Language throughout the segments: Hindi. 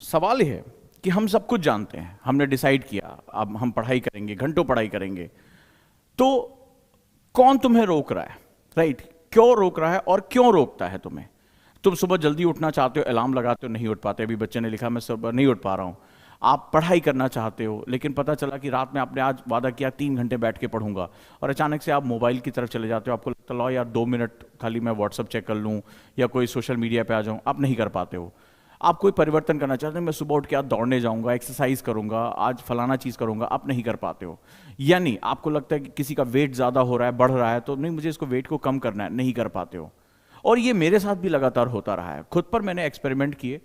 सवाल ये है कि हम सब कुछ जानते हैं, हमने डिसाइड किया अब हम पढ़ाई करेंगे, घंटों पढ़ाई करेंगे। तो कौन तुम्हें रोक रहा है? राइट? क्यों रोक रहा है और क्यों रोकता है तुम्हें? तुम सुबह जल्दी उठना चाहते हो, अलार्म लगाते हो, नहीं उठ पाते। अभी बच्चे ने लिखा मैं सुबह नहीं उठ पा रहा हूं। आप पढ़ाई करना चाहते हो, लेकिन पता चला कि रात में आपने आज वादा किया 3 घंटे बैठ के पढ़ूंगा, और अचानक से आप मोबाइल की तरफ चले जाते हो। आपको लगता है लो यार 2 मिनट खाली मैं व्हाट्सअप चेक कर लूं या कोई सोशल मीडिया पे आ जाऊं। आप नहीं कर पाते हो। आप कोई परिवर्तन करना चाहते हैं, मैं सुबह उठ के आज दौड़ने जाऊंगा, एक्सरसाइज करूंगा, आज फलाना चीज करूंगा, आप नहीं कर पाते हो। यानी आपको लगता है कि किसी का वेट ज्यादा हो रहा है, बढ़ रहा है, तो नहीं मुझे इसको वेट को कम करना है, नहीं कर पाते हो। और ये मेरे साथ भी लगातार होता रहा है। खुद पर मैंने एक्सपेरिमेंट किए,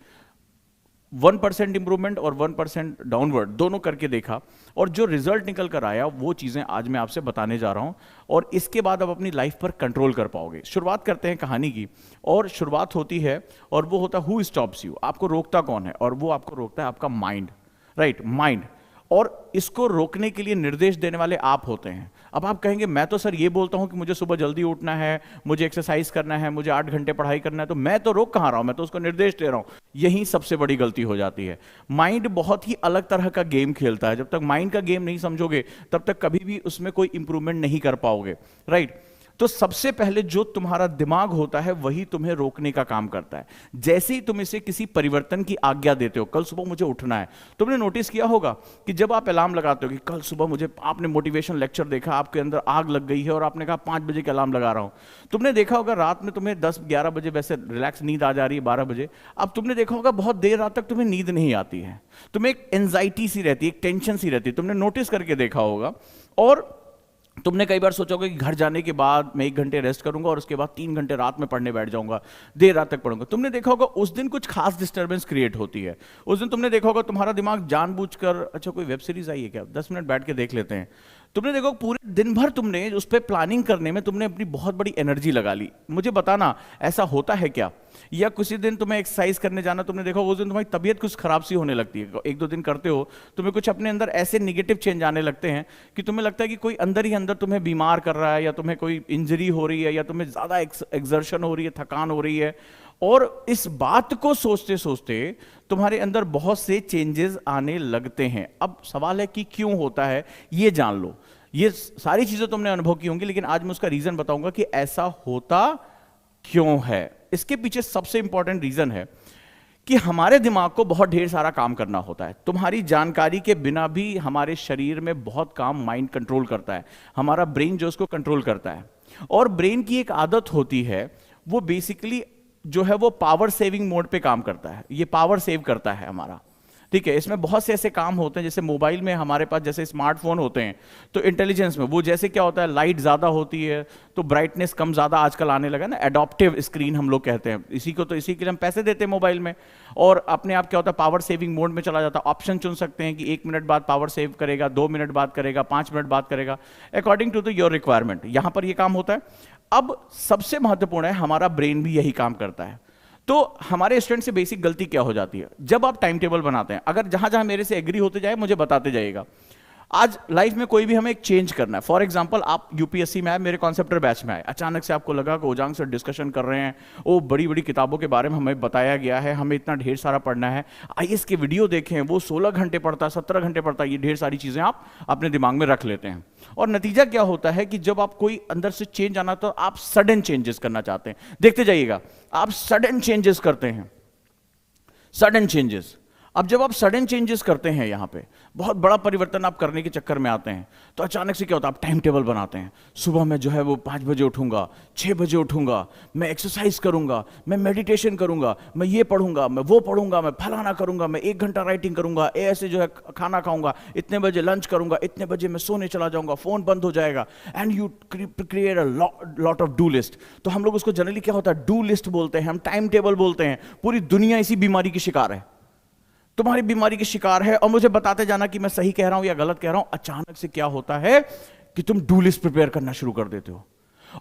1% इंप्रूवमेंट और 1% डाउनवर्ड दोनों करके देखा, और जो रिजल्ट निकल कर आया वो चीजें आज मैं आपसे बताने जा रहा हूं। और इसके बाद आप अपनी लाइफ पर कंट्रोल कर पाओगे। शुरुआत करते हैं कहानी की, और शुरुआत होती है, और वो होता है हु स्टॉप्स यू। आपको रोकता कौन है? और वो आपको रोकता है आपका माइंड। राइट? माइंड। और इसको रोकने के लिए निर्देश देने वाले आप होते हैं। अब आप कहेंगे मैं तो सर ये बोलता हूं कि मुझे सुबह जल्दी उठना है, मुझे एक्सरसाइज करना है, मुझे 8 घंटे पढ़ाई करना है, तो मैं तो रोक कहां रहा हूं, मैं तो उसको निर्देश दे रहा हूं। यही सबसे बड़ी गलती हो जाती है। माइंड बहुत ही अलग तरह का गेम खेलता है। जब तक माइंड का गेम नहीं समझोगे तब तक कभी भी उसमें कोई इंप्रूवमेंट नहीं कर पाओगे। राइट? तो सबसे पहले जो तुम्हारा दिमाग होता है वही तुम्हें रोकने का काम करता है। जैसे ही तुम इसे किसी परिवर्तन की आज्ञा देते हो, कल सुबह मुझे उठना है, तुमने नोटिस किया होगा कि जब आप अलार्म लगाते हो कि कल सुबह मुझे, आपने मोटिवेशन लेक्चर देखा, आपके अंदर आग लग गई है और आपने कहा 5 बजे का अलार्म लगा रहा हूं। तुमने देखा होगा रात में तुम्हें 10-11 बजे वैसे रिलैक्स नींद आ जा रही है, 12 बजे। अब तुमने देखा होगा बहुत देर रात तक तुम्हें नींद नहीं आती है, तुम्हें एक एंजाइटी सी रहती है, एक टेंशन सी रहती है। तुमने नोटिस करके देखा होगा। और तुमने कई बार सोचा होगा कि घर जाने के बाद मैं 1 घंटे रेस्ट करूंगा और उसके बाद 3 घंटे रात में पढ़ने बैठ जाऊंगा, देर रात तक पढ़ूंगा। तुमने देखा होगा उस दिन कुछ खास डिस्टर्बेंस क्रिएट होती है। उस दिन तुमने देखा होगा तुम्हारा दिमाग जानबूझकर, अच्छा कोई वेब सीरीज आई है क्या, 10 मिनट बैठ के देख लेते हैं। तुमने देखो पूरे दिन भर तुमने उस पर प्लानिंग करने में तुमने अपनी बहुत बड़ी एनर्जी लगा ली। मुझे बताना ऐसा होता है क्या? या किसी दिन तुम्हें एक्सरसाइज करने जाना, तुमने देखो उस दिन तुम्हारी तबीयत कुछ खराब सी होने लगती है। 1-2 दिन करते हो, तुम्हें कुछ अपने अंदर ऐसे निगेटिव चेंज आने लगते हैं कि तुम्हें लगता है कि कोई अंदर ही अंदर तुम्हें बीमार कर रहा है, या तुम्हें कोई इंजरी हो रही है, या तुम्हें ज्यादा एक्सर्शन हो रही है, थकान हो रही है। और इस बात को सोचते सोचते तुम्हारे अंदर बहुत से चेंजेस आने लगते हैं। अब सवाल है कि क्यों होता है, ये जान लो। ये सारी चीजें तुमने अनुभव की होंगी, लेकिन आज मैं उसका रीजन बताऊंगा कि ऐसा होता क्यों है। इसके पीछे सबसे इंपॉर्टेंट रीजन है कि हमारे दिमाग को बहुत ढेर सारा काम करना होता है। तुम्हारी जानकारी के बिना भी हमारे शरीर में बहुत काम माइंड कंट्रोल करता है, हमारा ब्रेन जो उसको कंट्रोल करता है। और ब्रेन की एक आदत होती है, वो बेसिकली जो है वो पावर सेविंग मोड पे काम करता है। ये पावर सेव करता है हमारा। ठीक है? इसमें बहुत से ऐसे काम होते हैं, जैसे मोबाइल में हमारे पास जैसे स्मार्टफोन होते हैं, तो इंटेलिजेंस में वो जैसे क्या होता है, लाइट ज्यादा होती है तो ब्राइटनेस कम ज्यादा आजकल आने लगा ना, एडॉप्टिव स्क्रीन हम लोग कहते हैं इसी को। तो इसी के लिए हम पैसे देते हैं मोबाइल में, और अपने आप क्या होता है पावर सेविंग मोड में चला जाता है। ऑप्शन चुन सकते हैं कि 1 मिनट बाद पावर सेव करेगा, 2 मिनट बाद करेगा, 5 मिनट बाद करेगा, according to the your requirement. यहां पर यह काम होता है। अब सबसे महत्वपूर्ण है, हमारा ब्रेन भी यही काम करता है। तो हमारे स्टूडेंट से बेसिक गलती क्या हो जाती है, जब आप टाइम टेबल बनाते हैं, अगर जहां जहां मेरे से एग्री होते जाए मुझे बताते जाइएगा। आज लाइफ में कोई भी हमें एक चेंज करना है। फॉर एग्जांपल आप यूपीएससी में आए, मेरे कॉन्सेप्टर बैच में आए, अचानक से आपको लगा कि ओजांग सर डिस्कशन कर रहे हैं, वो बड़ी बड़ी किताबों के बारे में हमें बताया गया है, हमें इतना ढेर सारा पढ़ना है। आईएएस के वीडियो देखें, वो 16 घंटे पढ़ता है, 17 घंटे पढ़ता है। ये ढेर सारी चीजें आप अपने दिमाग में रख लेते हैं, और नतीजा क्या होता है कि जब आप कोई अंदर से चेंज आना, तो आप सडन चेंजेस करना चाहते हैं। देखते जाइएगा, आप सडन चेंजेस करते हैं, सडन चेंजेस। अब जब आप सडन चेंजेस करते हैं, यहां पे बहुत बड़ा परिवर्तन आप करने के चक्कर में आते हैं, तो अचानक से क्या होता है, आप टाइम टेबल बनाते हैं। सुबह में जो है वो 5 बजे उठूंगा, 6 बजे उठूंगा, मैं एक्सरसाइज करूंगा, मैं मेडिटेशन करूंगा, मैं ये पढ़ूंगा, मैं वो पढ़ूंगा, मैं फलाना करूंगा, मैं 1 घंटा राइटिंग करूंगा, ऐसे जो है खाना खाऊंगा, इतने बजे लंच करूंगा, इतने बजे मैं सोने चला जाऊंगा, फोन बंद हो जाएगा, and you create a lot of do list. तो हम लोग उसको जनरली क्या होता है, डू लिस्ट बोलते हैं, हम टाइम टेबल बोलते हैं। पूरी दुनिया इसी बीमारी की शिकार है, तुम्हारी बीमारी की शिकार है। और मुझे बताते जाना कि मैं सही कह रहा हूं या गलत कह रहा हूं। अचानक से क्या होता है कि तुम डू लिस्ट प्रिपेयर करना शुरू कर देते हो,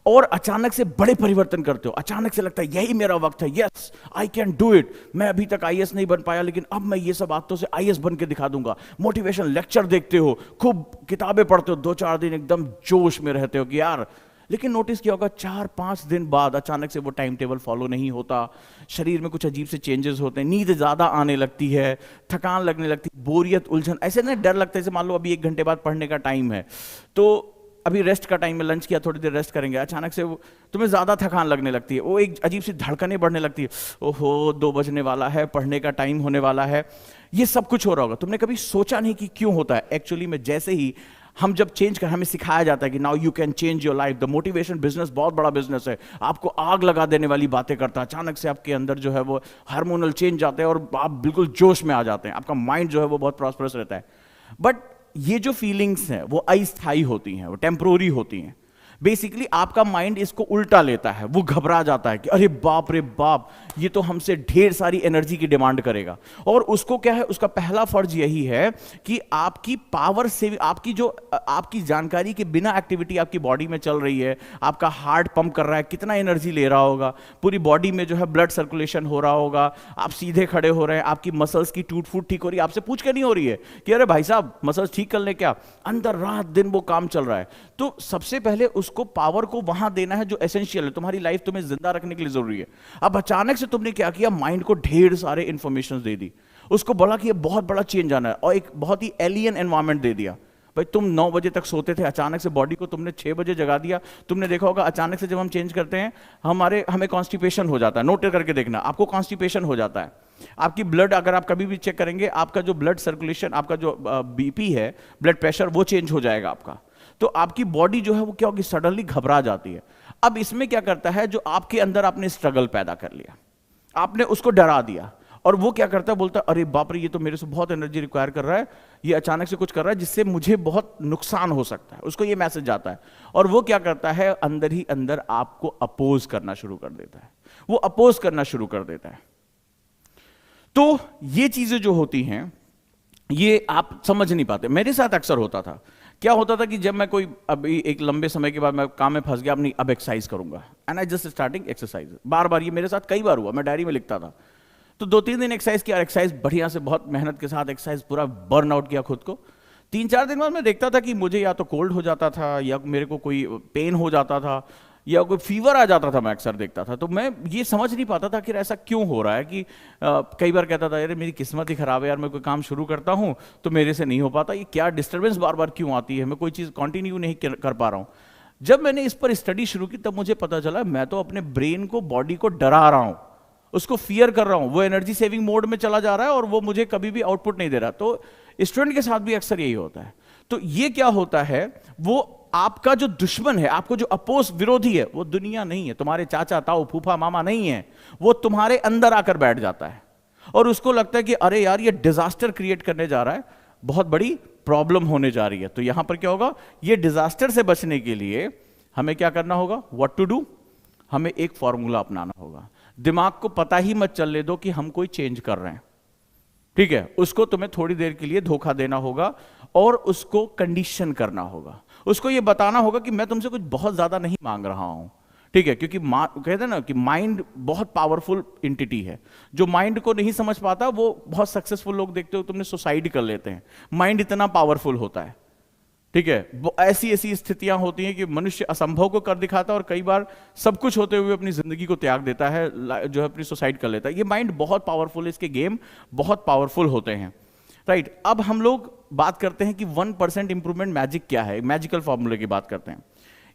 और अचानक से बड़े परिवर्तन करते हो। अचानक से लगता है यही मेरा वक्त है, yes I can do it. मैं अभी तक आईएएस नहीं बन पाया, लेकिन अब मैं ये सब आदतों से आईएएस बन के दिखा दूंगा। मोटिवेशन लेक्चर देखते हो, खूब किताबें पढ़ते हो, 2-4 दिन एकदम जोश में रहते हो कि यार, लेकिन नोटिस किया होगा 4-5 दिन बाद अचानक से वो टाइम टेबल फॉलो नहीं होता, शरीर में कुछ अजीब से चेंजेस होते हैं, नींद ज़्यादा आने लगती है, थकान लगने लगती है, बोरियत, उलझन, ऐसे ना डर लगता है। जैसे मान लो अभी 1 घंटे बाद पढ़ने का टाइम है, तो अभी रेस्ट का टाइम है, लंच किया, थोड़ी देर रेस्ट करेंगे, अचानक से वो तुम्हें ज़्यादा थकान लगने लगती है, वो एक अजीब सी धड़कनें बढ़ने लगती है, ओहो 2 बजने वाला है, पढ़ने का टाइम होने वाला है। ये सब कुछ हो रहा होगा, तुमने कभी सोचा नहीं कि क्यों होता है। एक्चुअली में जैसे ही हम जब चेंज कर, हमें सिखाया जाता है कि now you can change your life, the motivation business बहुत बड़ा बिजनेस है, आपको आग लगा देने वाली बातें करता है, अचानक से आपके अंदर जो है वो हार्मोनल चेंज आते हैं और आप बिल्कुल जोश में आ जाते हैं, आपका माइंड जो है वो बहुत प्रॉस्परस रहता है। बट ये जो फीलिंग्स हैं वो अस्थायी होती हैं, वो टेम्परोरी होती हैं। बेसिकली आपका माइंड इसको उल्टा लेता है, वो घबरा जाता है कि अरे बाप रे बाप, ये तो हमसे ढेर सारी एनर्जी की डिमांड करेगा। और उसको क्या है, उसका पहला फर्ज यही है कि आपकी पावर से, आपकी जानकारी के बिना एक्टिविटी आपकी बॉडी में चल रही है, आपका हार्ट पंप कर रहा है, कितना एनर्जी ले रहा होगा, पूरी बॉडी में जो है ब्लड सर्कुलेशन हो रहा होगा, आप सीधे खड़े हो रहे हैं, आपकी मसल्स की टूट फूट ठीक हो रही है, आपसे पूछ के नहीं हो रही है कि अरे भाई साहब मसल्स ठीक कर ले, क्या अंदर रात दिन वो काम चल रहा है। तो सबसे पहले उसको पावर को वहां देना है जो एसेंशियल है, तुम्हारी लाइफ तुम्हें जिंदा रखने के लिए जरूरी है। अब अचानक से तुमने क्या किया, माइंड को ढेर सारे इंफॉर्मेशन दे दी, उसको बोला कि ये बहुत बड़ा चेंज आना है, और एक बहुत ही एलियन एनवायरमेंट दे दिया। भाई तुम 9 बजे तक सोते थे, अचानक से बॉडी को तुमने 6 बजे जगा दिया। तुमने देखा होगा अचानक से जब हम चेंज करते हैं हमें कॉन्स्टिपेशन हो जाता है। नोट करके देखना, आपको कॉन्स्टिपेशन हो जाता है। आपकी ब्लड, अगर आप कभी भी चेक करेंगे, आपका जो ब्लड सर्कुलेशन, आपका जो बीपी है, ब्लड प्रेशर, वो चेंज हो जाएगा आपका। तो आपकी बॉडी जो है वो क्या होगी, सडनली घबरा जाती है। अब इसमें क्या करता है, जो आपके अंदर आपने स्ट्रगल पैदा कर लिया, आपने उसको डरा दिया, और वो क्या करता है, बोलता है अरे बाप रे, ये तो मेरे से बहुत एनर्जी रिक्वायर कर रहा है, ये अचानक से कुछ कर रहा है जिससे मुझे बहुत नुकसान हो सकता है। उसको ये मैसेज आता है, और वो क्या करता है, अंदर ही अंदर आपको अपोज करना शुरू कर देता है, वो अपोज करना शुरू कर देता है। तो ये चीजें जो होती हैं ये आप समझ नहीं पाते। मेरे साथ अक्सर होता था, क्या होता था कि जब मैं कोई अभी एक लंबे समय के बाद मैं काम में फंस गया, अपनी अब एक्सरसाइज करूंगा, and I just starting exercise, बार बार, ये मेरे साथ कई बार हुआ, मैं डायरी में लिखता था। तो 2-3 दिन एक्सरसाइज किया, एक्सरसाइज बढ़िया से, बहुत मेहनत के साथ एक्सरसाइज, पूरा बर्न आउट किया खुद को। 3-4 दिन बाद मैं देखता था कि मुझे या तो कोल्ड हो जाता था, या मेरे को कोई पेन हो जाता था, या कोई फीवर आ जाता था, मैं अक्सर देखता था। तो मैं ये समझ नहीं पाता था कि ऐसा क्यों हो रहा है, कि कई बार कहता था यार मेरी किस्मत ही खराब है यार, मैं कोई काम शुरू करता हूँ तो मेरे से नहीं हो पाता, ये क्या डिस्टर्बेंस बार बार क्यों आती है, मैं कोई चीज़ कंटिन्यू नहीं कर पा रहा हूँ। जब मैंने इस पर स्टडी शुरू की तब मुझे पता चला मैं तो अपने ब्रेन को, बॉडी को डरा रहा हूँ, उसको फियर कर रहा हूँ, वो एनर्जी सेविंग मोड में चला जा रहा है और वो मुझे कभी भी आउटपुट नहीं दे रहा। तो स्टूडेंट के साथ भी अक्सर यही होता है। तो ये क्या होता है, वो आपका जो दुश्मन है, आपको जो अपोज, विरोधी है, वो दुनिया नहीं है, तुम्हारे चाचा ताऊ फूफा मामा नहीं है, वो तुम्हारे अंदर आकर बैठ जाता है और उसको लगता है कि अरे यार ये डिजास्टर क्रिएट करने जा रहा है, बहुत बड़ी प्रॉब्लम होने जा रही है। तो यहां पर क्या होगा, ये डिजास्टर से बचने के लिए हमें क्या करना होगा, व्हाट टू डू, हमें एक फॉर्मूला अपनाना होगा। दिमाग को पता ही मत चलने दो कि हम कोई चेंज कर रहे हैं, ठीक है, उसको तुम्हें थोड़ी देर के लिए धोखा देना होगा और उसको कंडीशन करना होगा, उसको ये बताना होगा कि मैं तुमसे कुछ बहुत ज्यादा नहीं मांग रहा हूं, ठीक है, क्योंकि कहते हैं ना कि माइंड बहुत पावरफुल एंटिटी है। जो माइंड को नहीं समझ पाता, वो बहुत सक्सेसफुल लोग देखते हो तुमने सुसाइड कर लेते हैं, माइंड इतना पावरफुल होता है, ठीक है। ऐसी ऐसी स्थितियां होती हैं कि मनुष्य असंभव को कर दिखाता है और कई बार सब कुछ होते हुए अपनी जिंदगी को त्याग देता है, जो है अपनी सुसाइड कर लेता है। ये माइंड बहुत पावरफुल है, इसके गेम बहुत पावरफुल होते हैं, राइट। अब हम लोग बात करते हैं कि 1% इंप्रूवमेंट मैजिक क्या है, मैजिकल फॉर्मूले की बात करते हैं।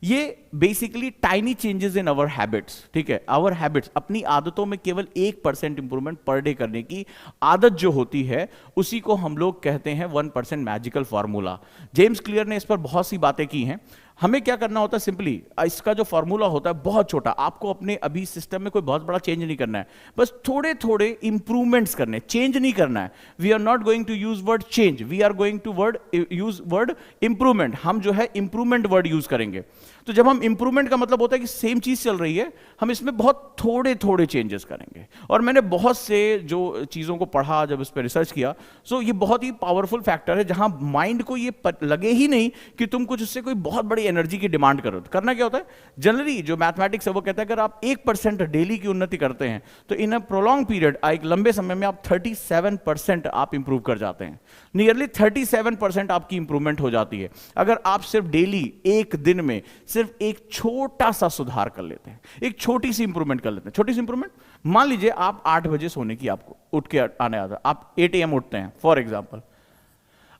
ये basically tiny changes in our habits, ठीक है, आवर हैबिट्स, अपनी आदतों में केवल 1% इंप्रूवमेंट पर डे करने की आदत जो होती है, उसी को हम लोग कहते हैं 1% मैजिकल फॉर्मूला। जेम्स क्लियर ने इस पर बहुत सी बातें की हैं। हमें क्या करना होता है, सिंपली इसका जो फॉर्मूला होता है बहुत छोटा, आपको अपने अभी सिस्टम में कोई बहुत बड़ा चेंज नहीं करना है, बस थोड़े थोड़े इंप्रूवमेंट्स करने, चेंज नहीं करना है। We are not going to use word change, we are going to use word improvement. हम जो है इंप्रूवमेंट वर्ड यूज करेंगे। तो जब हम इंप्रूवमेंट का मतलब होता है कि सेम चीज चल रही है, हम इसमें बहुत थोड़े थोड़े चेंजेस करेंगे। और मैंने बहुत से जो चीजों को पढ़ा, जब इस पर रिसर्च किया, सो ये बहुत ही पावरफुल फैक्टर है, जहां माइंड को ये लगे ही नहीं कि तुम कुछ उससे कोई बहुत बड़ी एनर्जी की डिमांड करो। तो करना क्या होता है, जनरली जो मैथमेटिक्स है वो कहता है अगर आप 1% डेली की उन्नति करते हैं तो इन अ प्रोलॉन्ग पीरियड, एक लंबे समय में आप 37% आप इंप्रूव कर जाते हैं। नियरली 37% आपकी इंप्रूवमेंट हो जाती है अगर आप सिर्फ डेली एक दिन में सिर्फ एक छोटा सा सुधार कर लेते हैं, एक छोटी सी इंप्रूवमेंट कर लेते हैं। छोटी सी इंप्रूवमेंट, मान लीजिए आप 8 बजे सोने की आपको उठ के आने आता, आप 8 AM उठते हैं फॉर एग्जाम्पल,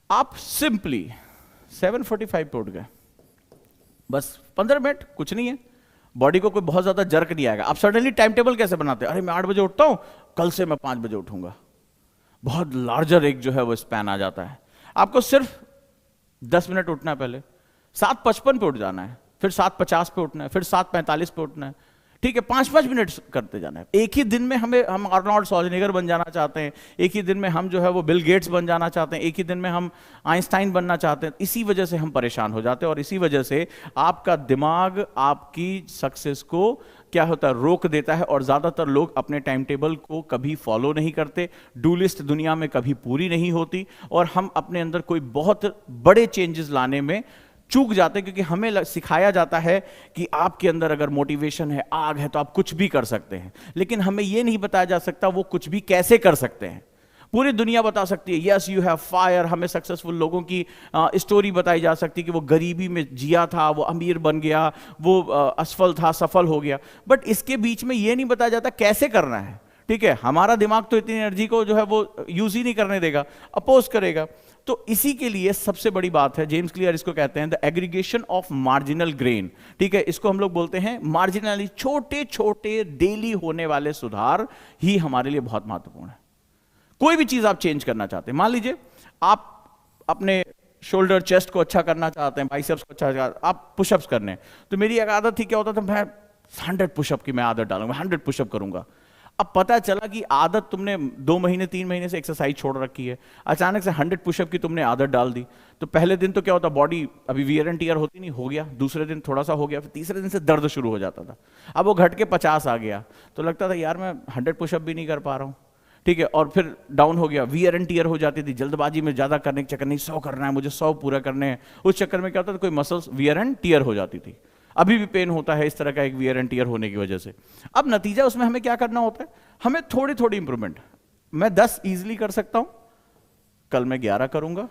आप सिंपली 7:45 पे उठ गए, बस 15 मिनट, कुछ नहीं है, बॉडी को कोई बहुत ज्यादा जर्क नहीं आएगा। आप सडनली टाइम टेबल कैसे बनाते हैं, अरे मैं 8 बजे उठता हूं, कल से मैं 5 बजे उठूंगा, बहुत लार्जर एक जो है वो स्पैन आ जाता है। आपको सिर्फ 10 मिनट उठना है, पहले 7:55 पे उठ जाना है, फिर 7:50 पे उठना है, फिर 7:45 पे उठना है, ठीक है, 5-5 मिनट करते जाना है। एक ही दिन में हम आर्नोल्ड श्वार्ज़नेगर बन जाना चाहते हैं, एक ही दिन में हम जो है वो बिल गेट्स बन जाना चाहते हैं, एक ही दिन में हम आइंस्टाइन बनना चाहते हैं। इसी वजह से हम परेशान हो जाते हैं, और इसी वजह से आपका दिमाग आपकी सक्सेस को क्या होता है, रोक देता है। और ज्यादातर लोग अपने टाइम टेबल को कभी फॉलो नहीं करते, डू लिस्ट दुनिया में कभी पूरी नहीं होती, और हम अपने अंदर कोई बहुत बड़े चेंजेस लाने में चूक जाते हैं, क्योंकि हमें सिखाया जाता है कि आपके अंदर अगर मोटिवेशन है, आग है, तो आप कुछ भी कर सकते हैं, लेकिन हमें यह नहीं बताया जा सकता वो कुछ भी कैसे कर सकते हैं। पूरी दुनिया बता सकती है यस यू हैव फायर, हमें सक्सेसफुल लोगों की स्टोरी बताई जा सकती है कि वो गरीबी में जिया था, वो अमीर बन गया, वो असफल था, सफल हो गया, बट इसके बीच में ये नहीं बताया जाता कैसे करना है। ठीक है, हमारा दिमाग तो इतनी एनर्जी को जो है वो यूज ही नहीं करने देगा, अपोज करेगा। तो इसी के लिए सबसे बड़ी बात है, जेम्स क्लियर इसको कहते हैं the aggregation of marginal grain. ठीक है, इसको हम लोग बोलते हैं मार्जिनली, छोटे छोटे डेली होने वाले सुधार ही हमारे लिए बहुत महत्वपूर्ण है। कोई भी चीज आप चेंज करना चाहते हैं, मान लीजिए आप अपने शोल्डर चेस्ट को अच्छा करना चाहते हैं, बाइसेप्स को अच्छा, आप पुशअप्स करने हैं, तो मेरी एक आदत थी, क्या होता था, मैं 100 पुशअप की मैं आदत डालूंगा, 100 पुशअप करूंगा। अब पता चला कि आदत तुमने 2 महीने 3 महीने से एक्सरसाइज छोड़ रखी है, अचानक से 100 पुशअप की तुमने आदत डाल दी, तो पहले दिन तो क्या होता, बॉडी अभी वियर एंड टियर होती नहीं, हो गया, दूसरे दिन थोड़ा सा हो गया, फिर तीसरे दिन से दर्द शुरू हो जाता था, अब वो घट के 50 आ गया, तो लगता था यार मैं 100 पुशअप भी नहीं कर पा रहा हूँ। ठीक है, और फिर डाउन हो गया, वियर एंड टियर हो जाती थी, जल्दबाजी में ज्यादा करने के चक्कर, नहीं 100 करना है मुझे, 100 पूरा करने हैं, उस चक्कर में क्या होता था, कोई मसल्स वियर एंड टियर हो जाती थी। अभी भी पेन होता है इस तरह का एक वियर एंड टियर होने की वजह से। अब नतीजा उसमें हमें क्या करना होता है, हमें थोड़ी थोड़ी इंप्रूवमेंट, मैं 10 इजीली कर सकता हूं, कल मैं 11 करूंगा,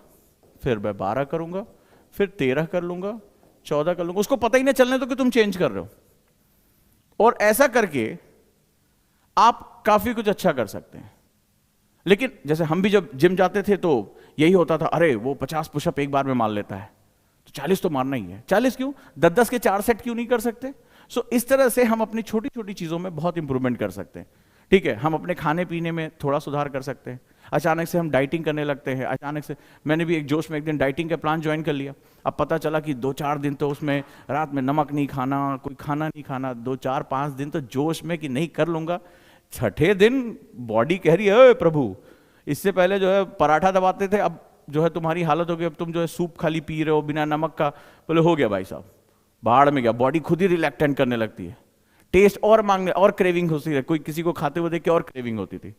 फिर मैं 12 करूंगा, फिर 13 कर लूंगा, 14 कर लूंगा, उसको पता ही नहीं चलने तो कि तुम चेंज कर रहे हो। और ऐसा करके आप काफी कुछ अच्छा कर सकते हैं। लेकिन जैसे हम भी जब जिम जाते थे तो यही होता था, अरे वो 50 पुशअप एक बार में मार लेता है, तो 40 तो मारना ही है, 40 क्यों, 10-10 के 4 सेट क्यों नहीं कर सकते। सो इस तरह से हम अपनी छोटी छोटी चीजों में बहुत इंप्रूवमेंट कर सकते हैं। ठीक है, हम अपने खाने पीने में थोड़ा सुधार कर सकते हैं। अचानक से हम डाइटिंग करने लगते हैं, अचानक से मैंने भी एक जोश में एक दिन डाइटिंग का प्लान ज्वाइन कर लिया। अब पता चला कि 2-4 दिन तो उसमें रात में नमक नहीं खाना, कोई खाना नहीं खाना, 2-4-5 दिन तो जोश में कि नहीं कर लूंगा, छठे दिन बॉडी कह रही है प्रभु, इससे पहले जो है पराठा दबाते थे, अब जो है तुम्हारी हालत हो गई, अब तुम जो है सूप खाली पी रहे हो बिना नमक का। बोले हो गया भाई साहब, बाहर में गया, बॉडी खुद ही रिलैक्टेंट करने लगती है, टेस्ट और मांगने और क्रेविंग होती है, कोई किसी को खाते हुए देख के और क्रेविंग होती थी।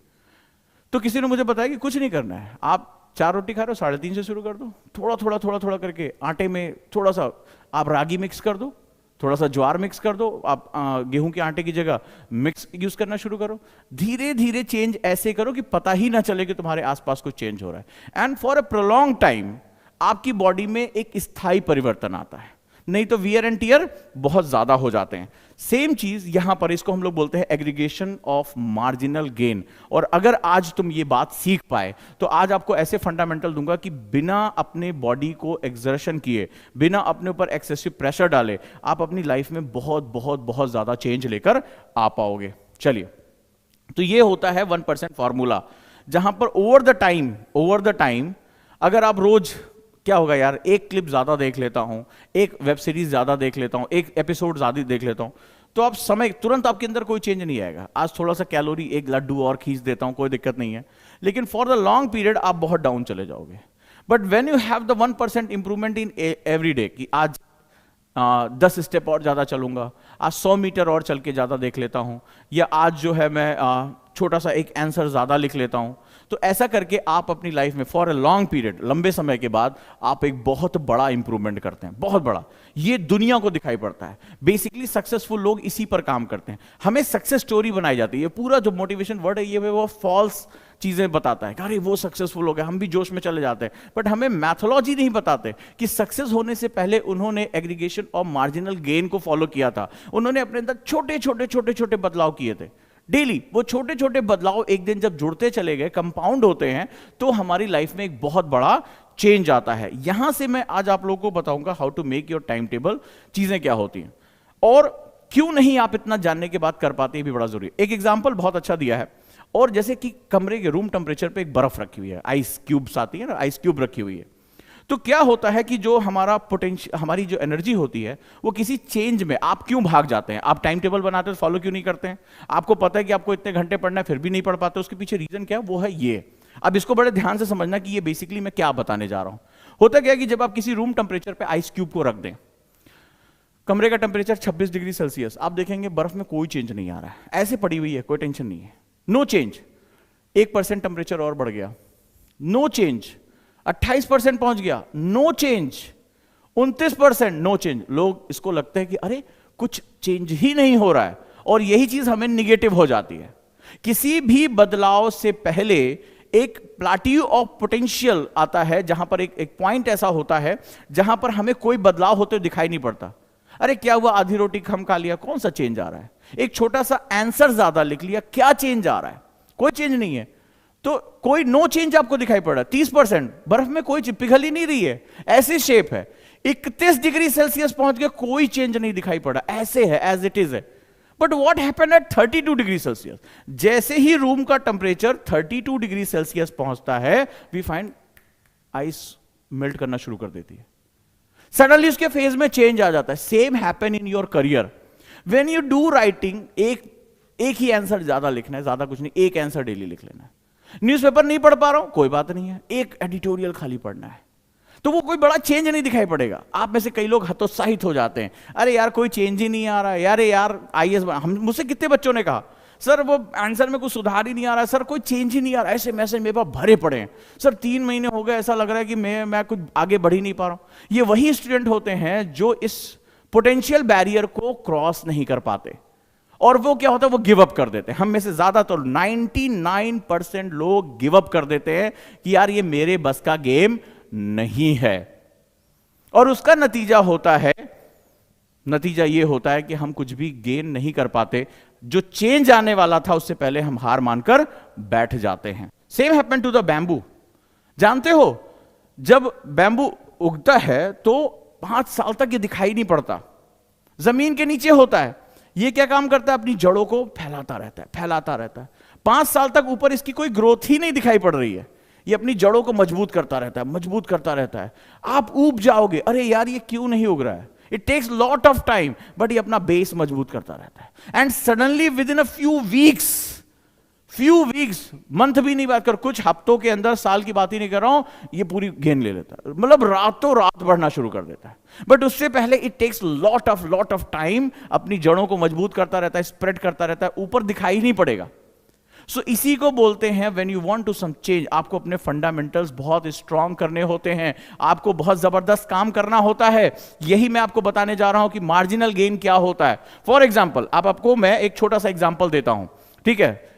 तो किसी ने मुझे बताया कि कुछ नहीं करना है, आप 4 रोटी खा रहे हो, 3.5 से शुरू कर दो, थोड़ा थोड़ा थोड़ा थोड़ा करके आटे में थोड़ा सा आप रागी मिक्स कर दो, थोड़ा सा ज्वार मिक्स कर दो, आप गेहूं के आटे की जगह मिक्स यूज करना शुरू करो, धीरे धीरे चेंज ऐसे करो कि पता ही ना चले कि तुम्हारे आसपास कुछ चेंज हो रहा है। And for a prolong time आपकी बॉडी में एक स्थायी परिवर्तन आता है, नहीं तो वियर एंड टियर बहुत ज्यादा हो जाते हैं। सेम चीज यहां पर, इसको हम लोग बोलते हैं एग्रीगेशन ऑफ मार्जिनल गेन। और अगर आज तुम ये बात सीख पाए तो आज आपको ऐसे फंडामेंटल दूंगा कि बिना अपने बॉडी को एक्सर्शन किए, बिना अपने ऊपर एक्सेसिव प्रेशर डाले, आप अपनी लाइफ में बहुत बहुत बहुत ज्यादा चेंज लेकर आ पाओगे। चलिए, तो ये होता है 1% फॉर्मूला, जहां पर ओवर द टाइम अगर आप रोज, क्या होगा यार, एक क्लिप ज्यादा देख लेता हूं, एक वेब सीरीज ज्यादा देख लेता हूं, एक एपिसोड ज्यादा देख लेता हूं, तो आप समय तुरंत आपके अंदर कोई चेंज नहीं आएगा। आज थोड़ा सा कैलोरी, एक लड्डू और खींच देता हूं, कोई दिक्कत नहीं है, लेकिन फॉर द लॉन्ग पीरियड आप बहुत डाउन चले जाओगे। But when you have the 1% improvement in every day, कि आज 10 स्टेप और ज्यादा चलूंगा, आज 100 मीटर और चल के ज्यादा देख लेता हूं, या आज जो है मैं छोटा सा एक आंसर ज्यादा लिख लेता हूं, तो ऐसा करके आप अपनी लाइफ में फॉर अ लॉन्ग पीरियड, लंबे समय के बाद आप एक बहुत बड़ा इंप्रूवमेंट करते हैं, बहुत बड़ा। ये दुनिया को दिखाई पड़ता है। बेसिकली सक्सेसफुल लोग इसी पर काम करते हैं। हमें सक्सेस स्टोरी बनाई जाती है, ये पूरा जो मोटिवेशन वर्ड है ये वो फॉल्स चीजें बताता है कि अरे वो सक्सेसफुल हो गया, हम भी जोश में चले जाते हैं, बट हमें मैथोलॉजी नहीं बताते कि सक्सेस होने से पहले उन्होंने एग्रीगेशन और मार्जिनल गेन को फॉलो किया था। उन्होंने अपने अंदर छोटे छोटे छोटे छोटे बदलाव किए थे डेली। वो छोटे छोटे बदलाव एक दिन जब जुड़ते चले गए, कंपाउंड होते हैं, तो हमारी लाइफ में एक बहुत बड़ा चेंज आता है। यहां से मैं आज आप लोगों को बताऊंगा how to make your time table, चीजें क्या होती हैं और क्यों नहीं आप इतना जानने के बाद कर पाते, ये भी बड़ा जरूरी है। एक एग्जांपल बहुत अच्छा दिया है, और जैसे कि कमरे के रूम टेम्परेचर पे एक बर्फ रखी हुई है, आइस क्यूब्स आती है ना, आइस क्यूब रखी हुई है, तो क्या होता है कि जो हमारा पोटेंशियल, हमारी जो एनर्जी होती है, वो किसी चेंज में आप क्यों भाग जाते हैं? आप टाइम टेबल बनाते हो फॉलो क्यों नहीं करते हैं? आपको पता है कि आपको इतने घंटे पढ़ना है, फिर भी नहीं पढ़ पाते, उसके पीछे रीजन क्या है? वो है ये। अब इसको बड़े ध्यान से समझना कि ये बेसिकली मैं क्या बताने जा रहा हूं। होता क्या है कि जब आप किसी रूम टेम्परेचर पे आइस क्यूब को रख दें, कमरे का टेम्परेचर 26 डिग्री सेल्सियस, आप देखेंगे बर्फ में कोई चेंज नहीं आ रहा है, ऐसे पड़ी हुई है, कोई टेंशन नहीं है, नो चेंज। 1% टेम्परेचर और बढ़ गया, नो चेंज। 28% पहुंच गया, नो चेंज। 29%, no change. लोग इसको लगता है कि अरे कुछ चेंज ही नहीं हो रहा है, और यही चीज हमें निगेटिव हो जाती है। किसी भी बदलाव से पहले एक प्लाट्यू ऑफ पोटेंशियल आता है, जहां पर एक पॉइंट ऐसा होता है जहां पर हमें कोई बदलाव होते दिखाई नहीं पड़ता। अरे क्या हुआ, आधी रोटी कम खा लिया, कौन सा चेंज आ रहा है? एक छोटा सा आंसर ज्यादा लिख लिया, क्या चेंज आ रहा है? कोई चेंज नहीं है। तो कोई नो चेंज आपको दिखाई पड़ रहा है। 30% बर्फ में कोई पिघल ही नहीं रही है, ऐसी शेप है। 31 डिग्री सेल्सियस पहुंच गया, कोई चेंज नहीं दिखाई पड़ा, ऐसे है, एज इट इज है। But what happened at 32 degree Celsius? जैसे ही रूम का टेम्परेचर 32 डिग्री सेल्सियस पहुंचता है, वी फाइंड आइस मेल्ट करना शुरू कर देती है, सडनली उसके फेज में चेंज आ जाता है। Same happen in your career. When you do writing, एक ही आंसर ज्यादा लिखना है, ज्यादा कुछ नहीं, एक आंसर डेली लिख लेना है। न्यूज़पेपर नहीं पढ़ पा रहा हूं, कोई बात नहीं है, एक एडिटोरियल खाली पढ़ना है, तो वो कोई बड़ा चेंज नहीं दिखाई पड़ेगा। आप में से कई लोग हतोत्साहित हो जाते हैं, अरे यार कोई चेंज ही नहीं आ रहा है, यार आईएएस हम, मुझसे कितने बच्चों ने कहा सर वो आंसर में कुछ सुधार ही नहीं आ रहा है, सर कोई चेंज ही नहीं आ रहा, ऐसे मैसेज मेरे पास भरे पड़े हैं, सर 3 महीने हो गए, ऐसा लग रहा है कि मैं कुछ आगे बढ़ ही नहीं पा रहा हूं। ये वही स्टूडेंट होते हैं जो इस पोटेंशियल बैरियर को क्रॉस नहीं कर पाते, और वो क्या होता है, वो गिव अप कर देते हैं। हम में से ज्यादातर 99% लोग गिव अप कर देते हैं कि यार ये मेरे बस का गेम नहीं है, और उसका नतीजा ये होता है कि हम कुछ भी गेन नहीं कर पाते। जो चेंज आने वाला था उससे पहले हम हार मानकर बैठ जाते हैं। Same happen to the bamboo. जानते हो जब बैम्बू उगता है तो 5 साल तक ये दिखाई नहीं पड़ता, जमीन के नीचे होता है। ये क्या काम करता है, अपनी जड़ों को फैलाता रहता है। 5 साल तक ऊपर इसकी कोई ग्रोथ ही नहीं दिखाई पड़ रही है, ये अपनी जड़ों को मजबूत करता रहता है। आप ऊब जाओगे, अरे यार ये क्यों नहीं उग रहा है, it takes lot of time, but ये अपना बेस मजबूत करता रहता है। And suddenly within a few weeks, month भी नहीं बात कर, कुछ हफ्तों के अंदर, साल की बात ही नहीं कर रहा हूं, ये पूरी गेन ले लेता है, मतलब रातों रात बढ़ना शुरू कर देता है। बट उससे पहले it takes lot of time, अपनी जड़ों को मजबूत करता रहता है, स्प्रेड करता रहता है, ऊपर दिखाई नहीं पड़ेगा। सो इसी को बोलते हैं when you want to some change, आपको अपने फंडामेंटल्स बहुत स्ट्रांग करने होते हैं, आपको बहुत जबरदस्त काम करना होता है। यही मैं आपको बताने जा रहा हूं कि मार्जिनल गेन क्या होता है। फॉर एग्जाम्पल, आपको मैं एक छोटा सा एग्जाम्पल देता हूं, ठीक है।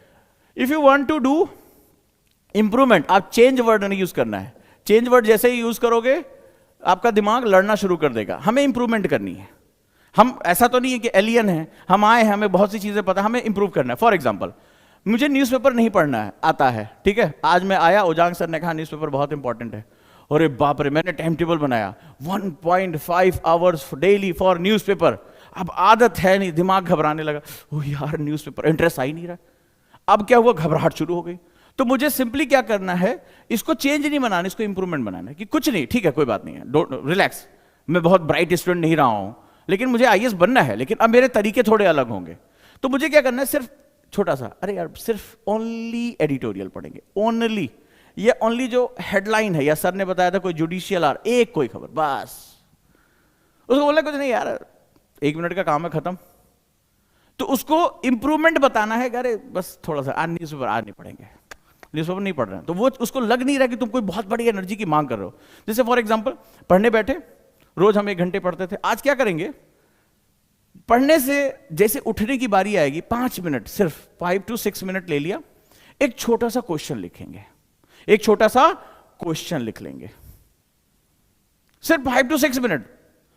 If you want to do improvement, आप चेंज वर्ड नहीं यूज करना है। चेंज वर्ड जैसे ही यूज करोगे आपका दिमाग लड़ना शुरू कर देगा। हमें इंप्रूवमेंट करनी है, हम ऐसा तो नहीं है कि एलियन है, हम आए हैं, हमें बहुत सी चीजें पता है, हमें इंप्रूव करना है। फॉर एग्जाम्पल, मुझे न्यूज़पेपर नहीं पढ़ना है, आता है, ठीक है। आज मैं आया, उजांग सर ने कहा न्यूज़पेपर बहुत इंपॉर्टेंट है, अरे बाप रे, मैंने टाइम टेबल बनाया 1.5 आवर्स डेली फॉर न्यूज़पेपर। अब आदत है नहीं, दिमाग घबराने लगा, ओ यार न्यूज़पेपर, इंटरेस्ट आ ही नहीं रहा। अब क्या हुआ, घबराहट शुरू हो गई। तो मुझे सिंपली क्या करना है, इसको चेंज नहीं बनाना, इसको इंप्रूवमेंट बनाना है कि कुछ नहीं, ठीक है कोई बात नहीं है, डोंट रिलैक्स, मैं बहुत ब्राइट स्टूडेंट नहीं रहा हूं, लेकिन मुझे आईएएस बनना है, लेकिन अब मेरे तरीके थोड़े अलग होंगे। तो मुझे क्या करना है, सिर्फ छोटा सा, अरे यार सिर्फ ओनली एडिटोरियल पढ़ेंगे, ओनली, ये ओनली जो हेडलाइन है, या सर ने बताया था कोई जुडिशियल आर, एक कोई खबर बस, उसको बोला कुछ नहीं यार 1 मिनट का काम है, खत्म। तो उसको इंप्रूवमेंट बताना है, अरे बस थोड़ा सा, आज न्यूज़पेपर आज नहीं पढ़ेंगे, न्यूज़पेपर नहीं पढ़ रहे हैं, तो वो उसको लग नहीं रहा कि तुम कोई बहुत बड़ी एनर्जी की मांग कर रहे हो। जैसे फॉर एग्जाम्पल, पढ़ने बैठे, रोज हम 1 घंटे पढ़ते थे, आज क्या करेंगे, पढ़ने से जैसे उठने की बारी आएगी 5 मिनट, सिर्फ 5 to 6 मिनट ले लिया, एक छोटा सा क्वेश्चन लिखेंगे, एक छोटा सा क्वेश्चन लिख लेंगे, सिर्फ 5 to 6 मिनट।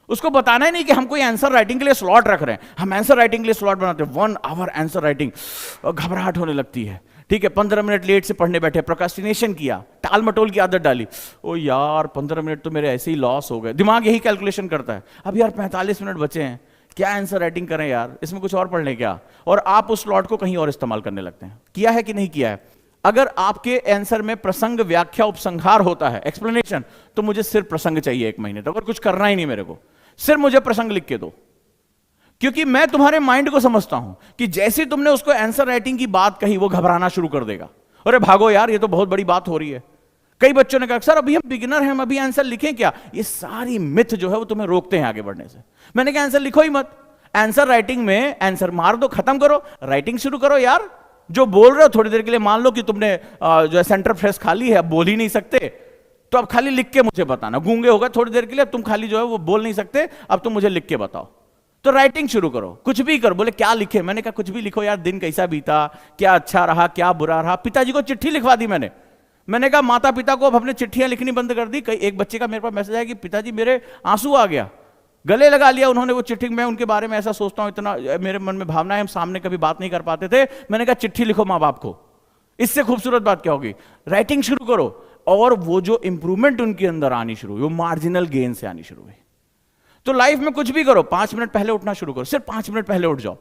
उसको बताना ही नहीं कि हम कोई आंसर राइटिंग के लिए स्लॉट रख रहे हैं, हम आंसर राइटिंग के लिए स्लॉट बनाते हैं 1 आवर आंसर राइटिंग, घबराहट होने लगती है, ठीक है। 15 मिनट लेट से पढ़ने बैठे, प्रोक्रास्टिनेशन किया, टाल मटोल की आदत डाली, ओ यार 15 मिनट तो मेरे ऐसे ही लॉस हो गए। दिमाग यही कैलकुलेशन करता है, अब यार 45 मिनट बचे हैं, क्या आंसर राइटिंग करें यार, इसमें कुछ और पढ़ लें क्या, और आप उस स्लॉट को कहीं और इस्तेमाल करने लगते हैं। किया है कि नहीं किया है? अगर आपके आंसर में प्रसंग, व्याख्या, उपसंहार होता है, एक्सप्लेनेशन, तो मुझे सिर्फ प्रसंग चाहिए 1 महीने तक, और कुछ करना ही नहीं मेरे को, सिर्फ मुझे प्रसंग लिख के दो। क्योंकि मैं तुम्हारे माइंड को समझता हूं कि जैसे तुमने उसको आंसर राइटिंग की बात कही, वो घबराना शुरू कर देगा, अरे भागो यार ये तो बहुत बड़ी बात हो रही है। कई बच्चों ने कहा सर अभी हम बिगिनर हैं, हम अभी आंसर लिखें क्या? ये सारी मिथ जो है वो तुम्हें रोकते हैं आगे बढ़ने से। मैंने कहा आंसर लिखो ही मत, आंसर राइटिंग में आंसर मार दो, खत्म करो, राइटिंग शुरू करो यार। जो बोल रहे हो थोड़ी देर के लिए, मान लो कि तुमने जो है सेंटर फ्रेस खाली है, अब बोल ही नहीं सकते, तो अब खाली लिख के मुझे बताना। गूंगे होगा थोड़ी देर के लिए, अब तुम खाली जो है वो बोल नहीं सकते, अब तुम मुझे लिख के बताओ। तो राइटिंग शुरू करो, कुछ भी करो। बोले क्या लिखे? मैंने कहा कुछ भी लिखो यार, दिन कैसा बीता, क्या अच्छा रहा, क्या बुरा रहा। पिताजी को चिट्ठी लिखवा दी मैंने कहा माता पिता को अब हमने चिट्ठियां लिखनी बंद कर दी। कई एक बच्चे का मेरे पास मैसेज आया कि पिताजी मेरे आंसू आ गया, गले लगा लिया उन्होंने वो चिट्ठी। मैं उनके बारे में ऐसा सोचता हूं, इतना मेरे मन में भावना है, हम सामने कभी बात नहीं कर पाते थे। मैंने कहा चिट्ठी लिखो मां बाप को, इससे खूबसूरत बात क्या होगी? राइटिंग शुरू करो, और वो जो इंप्रूवमेंट उनके अंदर आनी शुरू हुई, वो मार्जिनल गेन से आनी शुरू हुई। तो लाइफ में कुछ भी करो, 5 मिनट पहले उठना शुरू करो, सिर्फ 5 मिनट पहले उठ जाओ।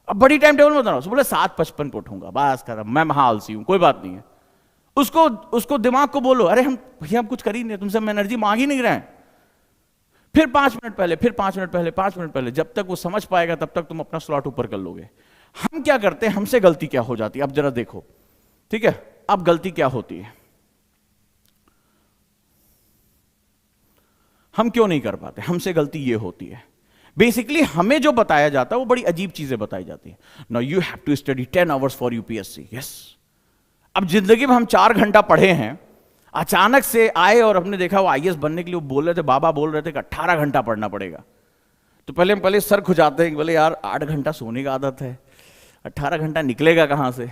अब बड़ी टाइम टेबल मत बनाओ, बोले 7:55 पे उठूंगा, बस कर, मैं महाआलसी हूं, कोई बात नहीं है। उसको दिमाग को बोलो, अरे हम भैया हम कुछ कर ही नहीं, तुमसे हम एनर्जी मांग ही नहीं रहे हैं। फिर 5 मिनट पहले, फिर 5 मिनट पहले, 5 मिनट पहले, जब तक वो समझ पाएगा तब तक तुम अपना स्लॉट ऊपर कर लोगे। हम क्या करते हैं, हमसे गलती क्या हो जाती है, अब जरा देखो, ठीक है। अब गलती क्या होती है, हम क्यों नहीं कर पाते? हमसे गलती ये होती है, बेसिकली हमें जो बताया जाता है वो बड़ी अजीब चीजें बताई जाती है। Now you have to study 10 hours for UPSC. Yes, अब जिंदगी में हम 4 घंटा पढ़े हैं, अचानक से आए और हमने देखा वो आईएएस बनने के लिए वो बोल रहे थे, बाबा बोल रहे थे कि 18 घंटा पढ़ना पड़ेगा। तो पहले सर खुजाते हैं, बोले यार 8 घंटा सोने का आदत है, 18 घंटा निकलेगा कहां से,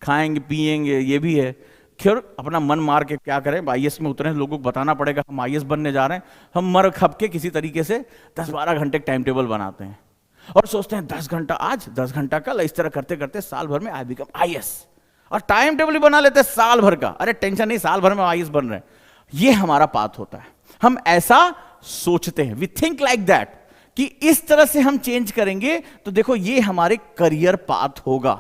खाएंगे पिएंगे ये भी है। खैर अपना मन मार के क्या करें, आईएएस में उतरे, लोगों को बताना पड़ेगा हम आईएएस बनने जा रहे हैं। हम मर खप के किसी तरीके से 10-12 घंटे टाइम टेबल बनाते हैं और सोचते हैं 10 घंटा आज, 10 घंटा कल, इस तरह करते करते साल भर में आई बिकम आईएएस। और टाइम टेबल भी बना लेते हैं साल भर का, अरे टेंशन नहीं, साल भर में आईएएस बन रहे हैं। ये हमारा पाथ होता है, हम ऐसा सोचते हैं, वी थिंक लाइक दैट, कि इस तरह से हम चेंज करेंगे तो देखो ये हमारे करियर पाथ होगा।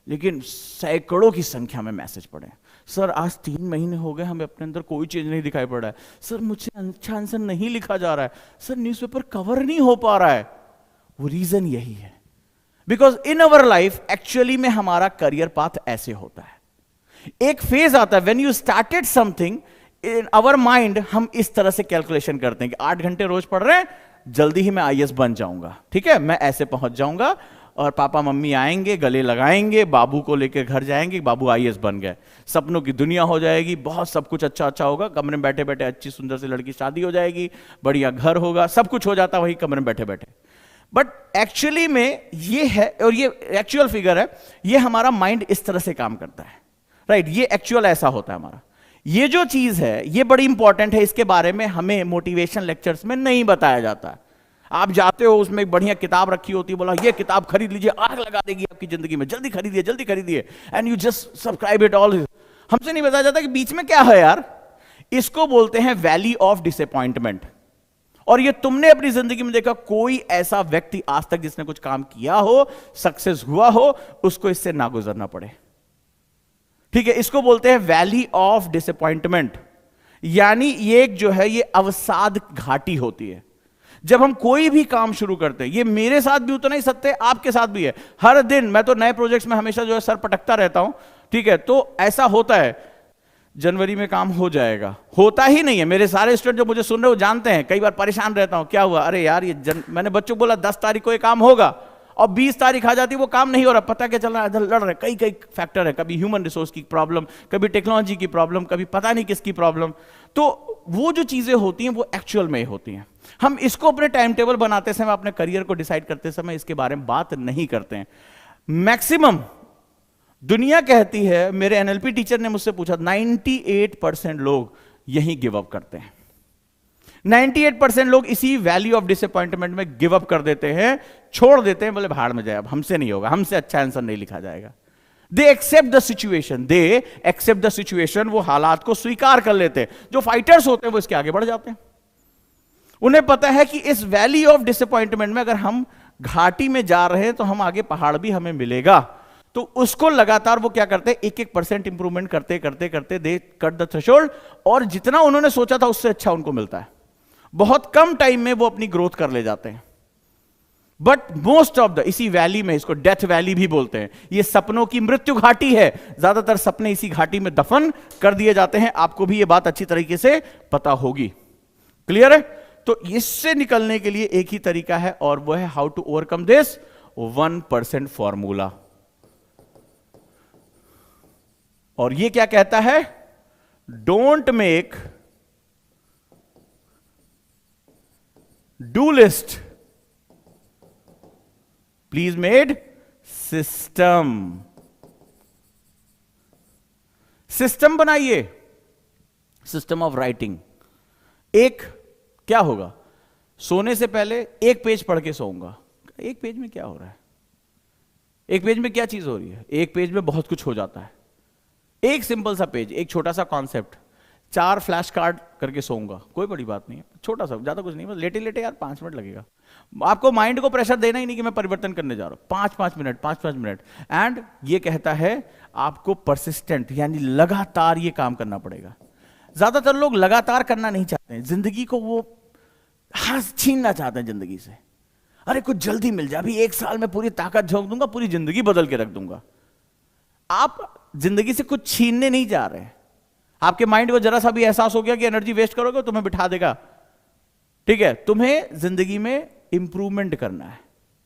लेकिन सैकड़ों की संख्या में मैसेज पड़े, सर आज 3 महीने हो गए हमें अपने अंदर कोई चेंज नहीं दिखाई पड़ रहा है, सर मुझसे अच्छा आंसर नहीं लिखा जा रहा है, सर न्यूज़पेपर कवर नहीं हो पा रहा है। वो रीजन यही है, because in our life actually में हमारा करियर पाथ ऐसे होता है। एक फेज आता है when you started something in our mind, हम इस तरह से कैलकुलेशन करते हैं कि 8 घंटे रोज पढ़ रहे हैं, जल्दी ही मैं आईएएस बन जाऊंगा, ठीक है, मैं ऐसे पहुंच जाऊंगा और पापा मम्मी आएंगे, गले लगाएंगे, बाबू को लेकर घर जाएंगे, बाबू आईएएस बन गए, सपनों की दुनिया हो जाएगी, बहुत सब कुछ अच्छा अच्छा होगा, कमरे में बैठे बैठे अच्छी सुंदर सी लड़की शादी हो जाएगी, बढ़िया घर होगा, सब कुछ हो जाता वही कमरे में बैठे बैठे। बट एक्चुअली में ये है, और ये एक्चुअल फिगर है, ये हमारा माइंड इस तरह से काम करता है, राइट, ये एक्चुअल ऐसा होता है हमारा। ये जो चीज है ये बड़ी इंपॉर्टेंट है, इसके बारे में हमें मोटिवेशन लेक्चर्स में नहीं बताया जाता है। आप जाते हो, उसमें एक बढ़िया किताब रखी होती है, बोला ये किताब खरीद लीजिए, आग लगा देगी आपकी जिंदगी में, जल्दी खरीदिए, and you just subscribe it all. हमसे नहीं बताया जाता कि बीच में क्या है यार, इसको बोलते हैं वैली ऑफ डिसअपॉइंटमेंट। और ये तुमने अपनी जिंदगी में देखा, कोई ऐसा व्यक्ति आज तक जिसने कुछ काम किया हो, सक्सेस हुआ हो, उसको इससे ना गुजरना पड़े, ठीक है। इसको बोलते हैं वैली ऑफ डिसअपॉइंटमेंट, यानी ये जो है ये अवसाद घाटी होती है। जब हम कोई भी काम शुरू करते हैं, ये मेरे साथ भी उतना ही सत्य है, आपके साथ भी है। हर दिन मैं तो नए प्रोजेक्ट्स में हमेशा जो है सर पटकता रहता हूं, ठीक है। तो ऐसा होता है, जनवरी में काम हो जाएगा, होता ही नहीं है। मेरे सारे स्टूडेंट जो मुझे सुन रहे हो जानते हैं, कई बार परेशान रहता हूं, क्या हुआ, अरे यार ये मैंने बच्चों को बोला 10 तारीख को ये काम होगा, और 20 तारीख आ जाती है वो काम नहीं हो रहा, पता क्या चल रहा है, इधर लड़ रहे, कई कई फैक्टर है, कभी ह्यूमन रिसोर्स की प्रॉब्लम, कभी टेक्नोलॉजी की प्रॉब्लम, कभी पता नहीं किसकी प्रॉब्लम। तो वो जो चीजें होती हैं वो एक्चुअल में होती हैं। हम इसको अपने टाइम टेबल बनाते समय, अपने करियर को डिसाइड करते समय इसके बारे में बात नहीं करते हैं। मैक्सिमम दुनिया कहती है, मेरे एनएलपी टीचर ने मुझसे पूछा, 98% लोग यही गिव अप करते हैं। 98% लोग इसी वैल्यू ऑफ डिसअपॉइंटमेंट में गिव अप कर देते हैं, छोड़ देते हैं, बोले भाड़ में जाए, अब हमसे नहीं होगा, हमसे अच्छा आंसर नहीं लिखा जाएगा। दे एक्सेप्ट द सिचुएशन, वो हालात को स्वीकार कर लेते हैं। जो फाइटर्स होते हैं वो इसके आगे बढ़ जाते हैं। उन्हें पता है कि इस वैली ऑफ डिसअपॉइंटमेंट में अगर हम घाटी में जा रहे हैं तो हम आगे पहाड़ भी हमें मिलेगा। तो उसको लगातार वो क्या करते हैं, 1-1% इंप्रूवमेंट करते करते करते दे कट द थ्रेशोल्ड, और जितना उन्होंने सोचा था उससे अच्छा उनको मिलता है। बहुत कम टाइम में वो अपनी ग्रोथ कर ले जाते हैं। बट मोस्ट ऑफ द, इसी वैली में, इसको डेथ वैली भी बोलते हैं, ये सपनों की मृत्यु घाटी है। ज्यादातर सपने इसी घाटी में दफन कर दिए जाते हैं। आपको भी ये बात अच्छी तरीके से पता होगी। क्लियर है? तो इससे निकलने के लिए एक ही तरीका है, और वो है how to overcome this 1% formula. और ये क्या कहता है? Don't make do list, please made system. System बनाइए, सिस्टम ऑफ राइटिंग। एक क्या होगा, सोने से पहले एक पेज पढ़ के सोऊंगा। एक पेज में क्या हो रहा है? एक पेज में क्या चीज हो रही है? एक पेज में बहुत कुछ हो जाता है। एक सिंपल सा पेज, एक छोटा सा कॉन्सेप्ट, 4 फ्लैश कार्ड करके सोऊंगा, कोई बड़ी बात नहीं है, छोटा सा, ज्यादा कुछ नहीं, बस लेटे लेटे यार 5 मिनट लगेगा। आपको माइंड को प्रेशर देना ही नहीं कि मैं परिवर्तन करने जा रहा हूं। 5-5 मिनट, 5-5 मिनट। एंड ये कहता है आपको परसिस्टेंट, यानी लगातार ये काम करना पड़ेगा। ज्यादातर लोग लगातार करना नहीं चाहते हैं, जिंदगी को वो छीनना चाहते हैं जिंदगी से। अरे कुछ जल्दी मिल जाए, अभी 1 साल में पूरी ताकत झोंक दूंगा, पूरी जिंदगी बदल के रख दूंगा। आप जिंदगी से कुछ छीनने नहीं जा रहे हैं। आपके माइंड को जरा सा भी एहसास हो गया कि एनर्जी वेस्ट करोगे, तुम्हें बिठा देगा। ठीक है, तुम्हें जिंदगी में इंप्रूवमेंट करना है।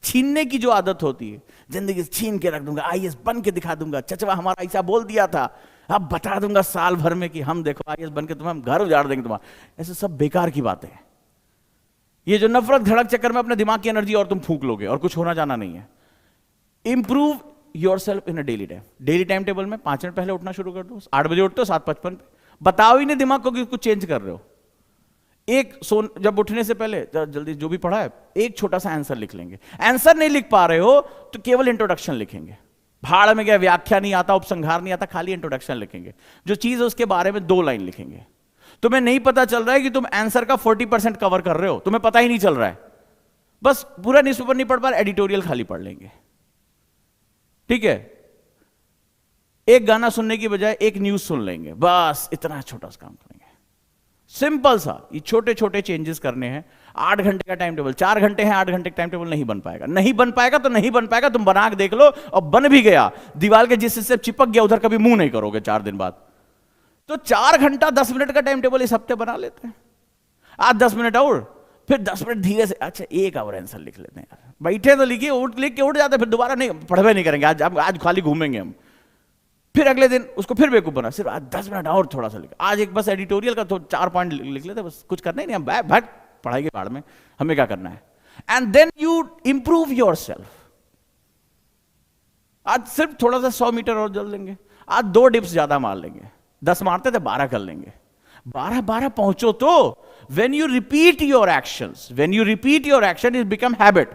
छीनने की जो आदत होती है, जिंदगी से छीन के रख दूंगा, आईएएस बन के दिखा दूंगा, चचवा हमारा ऐसा बोल दिया था, अब बता दूंगा साल भर में कि हम देखो आईएएस बन के तुम्हें हम घर उजाड़ देंगे तुम्हारा। ऐसे सब बेकार की बातें हैं। ये जो नफरत धड़क चक्कर में अपने दिमाग की एनर्जी और तुम फूंक लोगे, और कुछ होना जाना नहीं है। Improve yourself in a daily time. Daily time table में 5 मिनट पहले उठना शुरू कर दो। 8 बजे उठते हो, 7:55 पे। बताओ ही नहीं दिमाग को कि कुछ चेंज कर रहे हो। जब उठने से पहले जल्दी जो भी पढ़ा है, एक छोटा सा आंसर लिख लेंगे। आंसर नहीं लिख पा रहे हो तो केवल इंट्रोडक्शन लिखेंगे। भाड़ में गया, व्याख्या नहीं आता, उपसंहार नहीं आता, खाली इंट्रोडक्शन लिखेंगे। जो चीज है उसके बारे में 2 लाइन लिखेंगे। तुम्हें नहीं पता चल रहा है कि तुम आंसर का 40% कवर कर रहे हो, तुम्हें पता ही नहीं चल रहा है। बस पूरा न्यूज़पेपर नहीं पढ़ पा रहे, एडिटोरियल खाली पढ़ लेंगे। ठीक है, एक गाना सुनने की बजाय एक न्यूज सुन लेंगे, बस इतना छोटा सा काम करेंगे। सिंपल सा, ये छोटे छोटे चेंजेस करने हैं। 8 घंटे का टाइम टेबल, 4 घंटे हैं, 8 घंटे का टाइम टेबल नहीं बन पाएगा। नहीं बन पाएगा तो नहीं बन पाएगा, तुम बना के देख लो। और बन भी गया, दीवार के जिस हिस्से चिपक गया उधर कभी मुंह नहीं करोगे 4 दिन बाद। तो 4 घंटा 10 मिनट का टाइम टेबल इस हफ्ते बना लेते हैं। आज 10 मिनट और, फिर 10 मिनट धीरे से, अच्छा 1 आवर आंसर लिख लेते हैं यार। बैठे तो लिखिए, लिख के उठ जाते, फिर दोबारा नहीं पढ़वे नहीं करेंगे। आज खाली घूमेंगे हम। फिर अगले दिन उसको फिर बेवकूफ बना, सिर्फ आज 10 मिनट और थोड़ा सा लिख। आज एक बस एडिटोरियल का तो 4 पॉइंट लिख लेते, बस कुछ करना ही नहीं, हम भाग पढ़ाई के बाढ़ में, हमें क्या करना है। And then you improve yourself. आज सिर्फ थोड़ा सा 100 मीटर और चल लेंगे, आज 2 डिप्स ज्यादा मार लेंगे। 10 मारते थे 12 कर लेंगे। 12 पहुंचो तो when you repeat your actions, it become habit।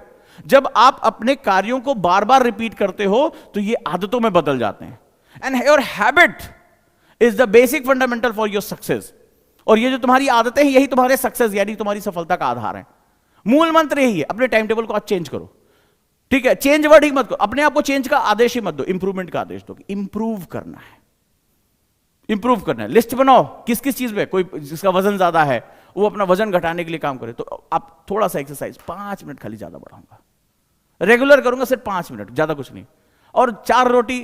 जब आप अपने कार्यों को बार बार रिपीट करते हो तो ये आदतों में बदल जाते हैं। And your habit is the basic fundamental for your success. और ये जो तुम्हारी आदतें हैं, यही तुम्हारे सक्सेस यानी तुम्हारी सफलता का आधार है। मूल मंत्र यही है, अपने टाइम टेबल को आज चेंज करो। ठीक है, चेंज वर्ड ही मत करो, अपने आप को चेंज का आदेश ही मत दो, इंप्रूवमेंट का आदेश दो। इंप्रूव करना है, इंप्रूव करना है। लिस्ट बनाओ किस किस चीज में, कोई जिसका वजन ज्यादा है वो अपना वजन घटाने के लिए काम करे तो आप थोड़ा सा एक्सरसाइज, 5 मिनट खाली, ज्यादा बढ़ाऊंगा, रेगुलर करूंगा सिर्फ 5 मिनट, ज्यादा कुछ नहीं। और 4 रोटी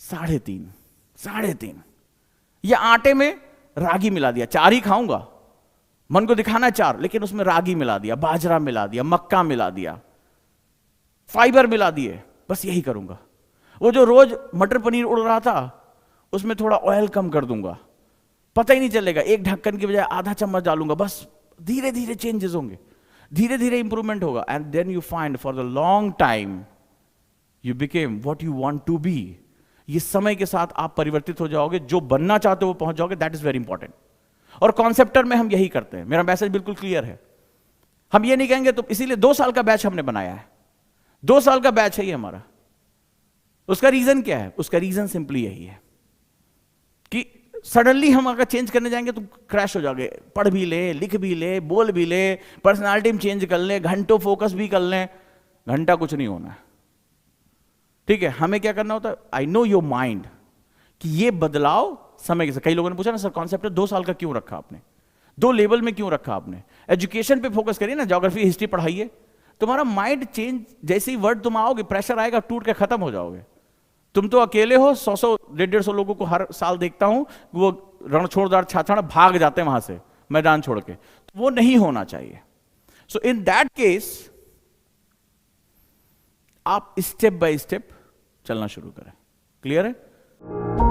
3.5 या आटे में रागी मिला दिया, 4 ही खाऊंगा, मन को दिखाना 4, लेकिन उसमें रागी मिला दिया, बाजरा मिला दिया, मक्का मिला दिया, फाइबर मिला दिए, बस यही करूंगा। वो जो रोज मटर पनीर उड़ रहा था उसमें थोड़ा ऑयल कम कर दूंगा, पता ही नहीं चलेगा, 1 ढक्कन की बजाय आधा चम्मच डालूंगा। बस धीरे धीरे चेंजेस होंगे, धीरे धीरे इंप्रूवमेंट होगा। And then you find for the long time you became what you want to be. ये समय के साथ आप परिवर्तित हो जाओगे, जो बनना चाहते हो वो पहुंच जाओगे। That is very important. और कॉन्सेप्टर में हम यही करते हैं। मेरा मैसेज बिल्कुल क्लियर है। हम ये नहीं कहेंगे तो, इसीलिए 2 साल का बैच हमने बनाया है। 2 साल का बैच है ये हमारा। उसका रीजन क्या है? उसका रीजन सिंपली यही है कि सडनली हम अगर चेंज करने जाएंगे तो क्रैश हो जाओगे। पढ़ भी ले, लिख भी ले, बोल भी ले, पर्सनालिटी में चेंज कर ले, घंटों फोकस भी कर ले, घंटा कुछ नहीं होना है। ठीक है, हमें क्या करना होता है? आई नो योर माइंड कि ये बदलाव समय के साथ। कई लोगों ने पूछा ना, सर कॉन्सेप्ट 2 साल का क्यों रखा आपने, 2 लेवल में क्यों रखा आपने? एजुकेशन पे फोकस करिए ना, ज्योग्राफी हिस्ट्री पढ़ाइए। तुम्हारा माइंड चेंज, जैसे ही वर्ड तुम आओगे प्रेशर आएगा, टूट के खत्म हो जाओगे। तुम तो अकेले हो, 100 150 लोगों को हर साल देखता हूं, वो रण छोड़दार छाछड़ भाग जाते हैं वहां से, मैदान छोड़ के। तो वो नहीं होना चाहिए। सो इन दैट केस आप स्टेप बाय स्टेप चलना शुरू करें। क्लियर है?